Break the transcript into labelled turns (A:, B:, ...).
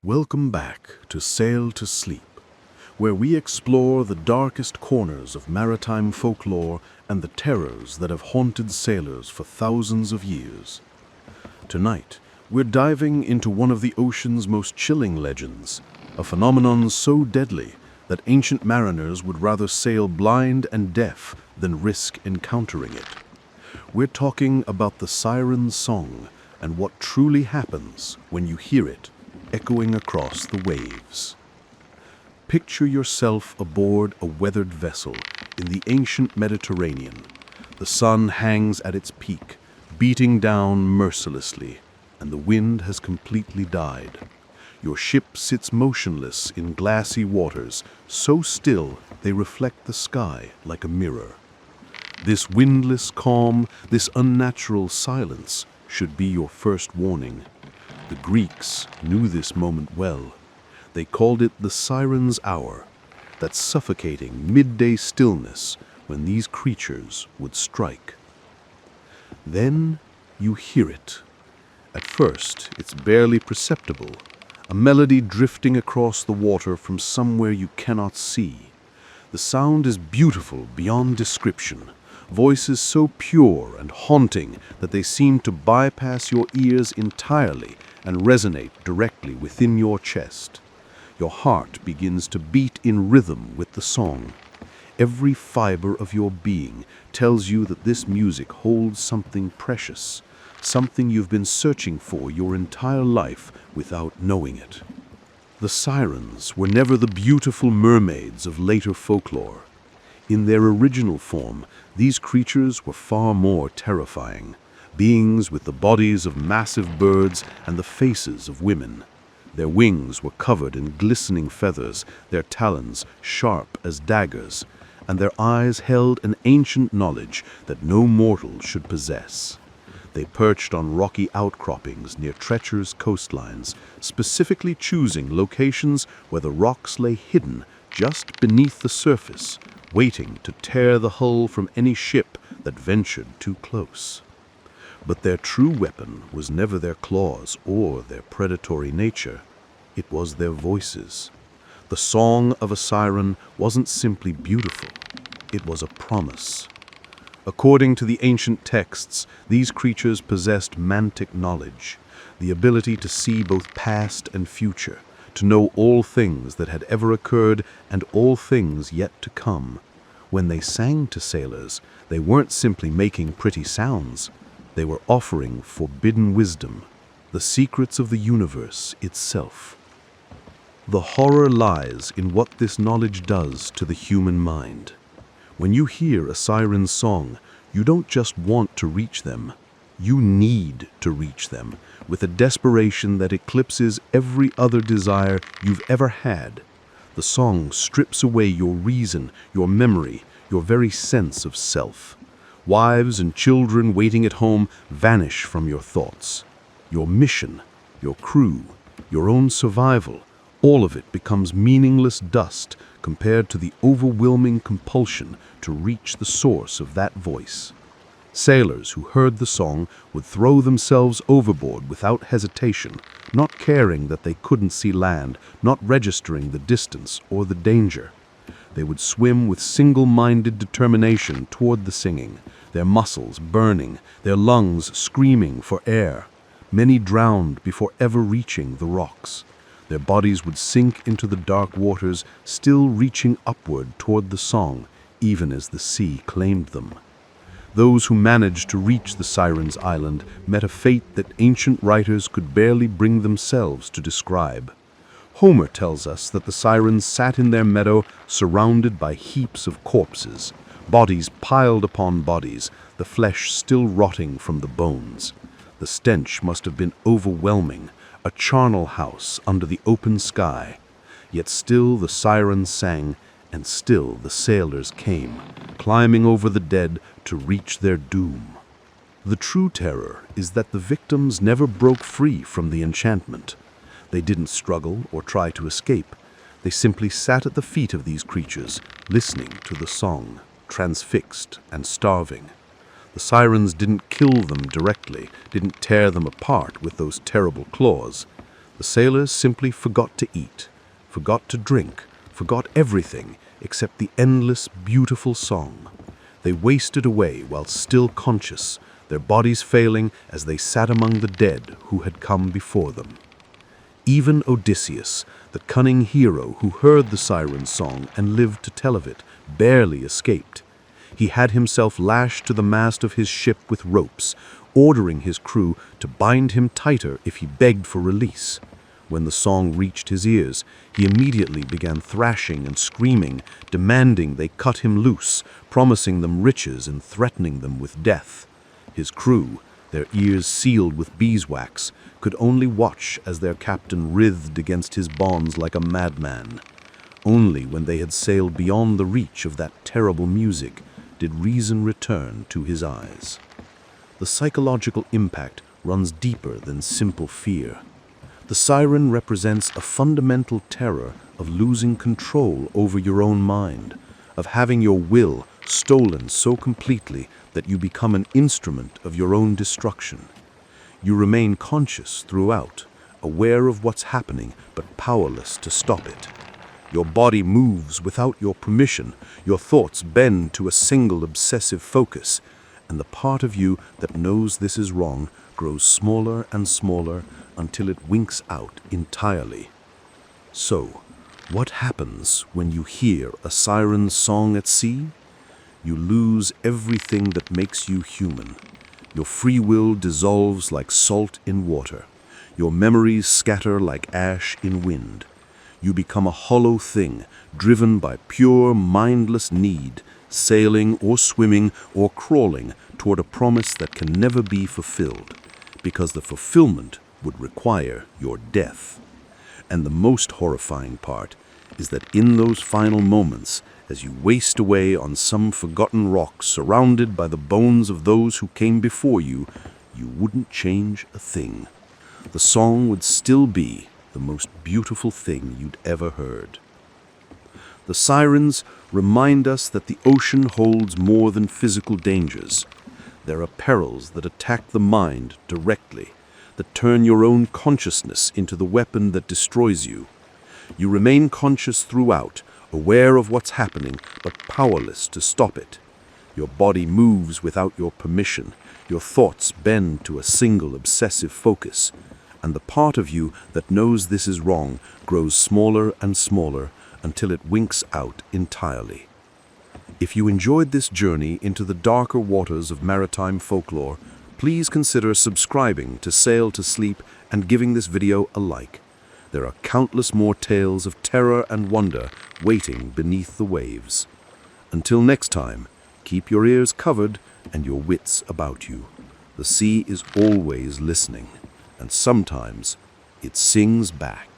A: Welcome back to Sail to Sleep, where we explore the darkest corners of maritime folklore and the terrors that have haunted sailors for thousands of years. Tonight, we're diving into one of the ocean's most chilling legends, a phenomenon so deadly that ancient mariners would rather sail blind and deaf than risk encountering it. We're talking about the Siren song and what truly happens when you hear it echoing across the waves. Picture yourself aboard a weathered vessel in the ancient Mediterranean. The sun hangs at its peak, beating down mercilessly, and the wind has completely died. Your ship sits motionless in glassy waters, so still they reflect the sky like a mirror. This windless calm, this unnatural silence should be your first warning. The Greeks knew this moment well. They called it the Siren's hour, that suffocating midday stillness when these creatures would strike. Then you hear it. At first, it's barely perceptible, a melody drifting across the water from somewhere you cannot see. The sound is beautiful beyond description, voices so pure and haunting that they seem to bypass your ears entirely and resonate directly within your chest. Your heart begins to beat in rhythm with the song. Every fiber of your being tells you that this music holds something precious, something you've been searching for your entire life without knowing it. The sirens were never the beautiful mermaids of later folklore. In their original form, these creatures were far more terrifying, beings with the bodies of massive birds and the faces of women. Their wings were covered in glistening feathers, their talons sharp as daggers, and their eyes held an ancient knowledge that no mortal should possess. They perched on rocky outcroppings near treacherous coastlines, specifically choosing locations where the rocks lay hidden just beneath the surface, waiting to tear the hull from any ship that ventured too close. But their true weapon was never their claws or their predatory nature. It was their voices. The song of a siren wasn't simply beautiful. It was a promise. According to the ancient texts, these creatures possessed mantic knowledge, the ability to see both past and future, to know all things that had ever occurred and all things yet to come. When they sang to sailors, they weren't simply making pretty sounds. They were offering forbidden wisdom, the secrets of the universe itself. The horror lies in what this knowledge does to the human mind. When you hear a siren's song, you don't just want to reach them. You need to reach them with a desperation that eclipses every other desire you've ever had. The song strips away your reason, your memory, your very sense of self. Wives and children waiting at home vanish from your thoughts. Your mission, your crew, your own survival, all of it becomes meaningless dust compared to the overwhelming compulsion to reach the source of that voice. Sailors who heard the song would throw themselves overboard without hesitation, not caring that they couldn't see land, not registering the distance or the danger. They would swim with single-minded determination toward the singing, their muscles burning, their lungs screaming for air. Many drowned before ever reaching the rocks. Their bodies would sink into the dark waters, still reaching upward toward the song, even as the sea claimed them. Those who managed to reach the Sirens' Island met a fate that ancient writers could barely bring themselves to describe. Homer tells us that the sirens sat in their meadow surrounded by heaps of corpses, bodies piled upon bodies, the flesh still rotting from the bones. The stench must have been overwhelming, a charnel house under the open sky. Yet still the sirens sang, and still the sailors came, climbing over the dead to reach their doom. The true terror is that the victims never broke free from the enchantment. They didn't struggle or try to escape. They simply sat at the feet of these creatures, listening to the song, transfixed and starving. The sirens didn't kill them directly, didn't tear them apart with those terrible claws. The sailors simply forgot to eat, forgot to drink, forgot everything except the endless, beautiful song. They wasted away while still conscious, their bodies failing as they sat among the dead who had come before them. Even Odysseus, the cunning hero who heard the siren's song and lived to tell of it, barely escaped. He had himself lashed to the mast of his ship with ropes, ordering his crew to bind him tighter if he begged for release. When the song reached his ears, he immediately began thrashing and screaming, demanding they cut him loose, promising them riches and threatening them with death. His crew, their ears sealed with beeswax, could only watch as their captain writhed against his bonds like a madman. Only when they had sailed beyond the reach of that terrible music did reason return to his eyes. The psychological impact runs deeper than simple fear. The siren represents a fundamental terror of losing control over your own mind, of having your will stolen so completely that you become an instrument of your own destruction. You remain conscious throughout, aware of what's happening but powerless to stop it. Your body moves without your permission, your thoughts bend to a single obsessive focus, and the part of you that knows this is wrong grows smaller and smaller until it winks out entirely. So, what happens when you hear a siren's song at sea? You lose everything that makes you human. Your free will dissolves like salt in water. Your memories scatter like ash in wind. You become a hollow thing, driven by pure, mindless need, sailing or swimming or crawling toward a promise that can never be fulfilled, because the fulfillment would require your death. And the most horrifying part is that in those final moments, as you waste away on some forgotten rock surrounded by the bones of those who came before you, you wouldn't change a thing. The song would still be the most beautiful thing you'd ever heard. The sirens remind us that the ocean holds more than physical dangers. There are perils that attack the mind directly, that turn your own consciousness into the weapon that destroys you. You remain conscious throughout, aware of what's happening, but powerless to stop it. Your body moves without your permission, your thoughts bend to a single obsessive focus, and the part of you that knows this is wrong grows smaller and smaller until it winks out entirely. If you enjoyed this journey into the darker waters of maritime folklore, please consider subscribing to Sail to Sleep and giving this video a like. There are countless more tales of terror and wonder waiting beneath the waves. Until next time, keep your ears covered and your wits about you. The sea is always listening, and sometimes it sings back.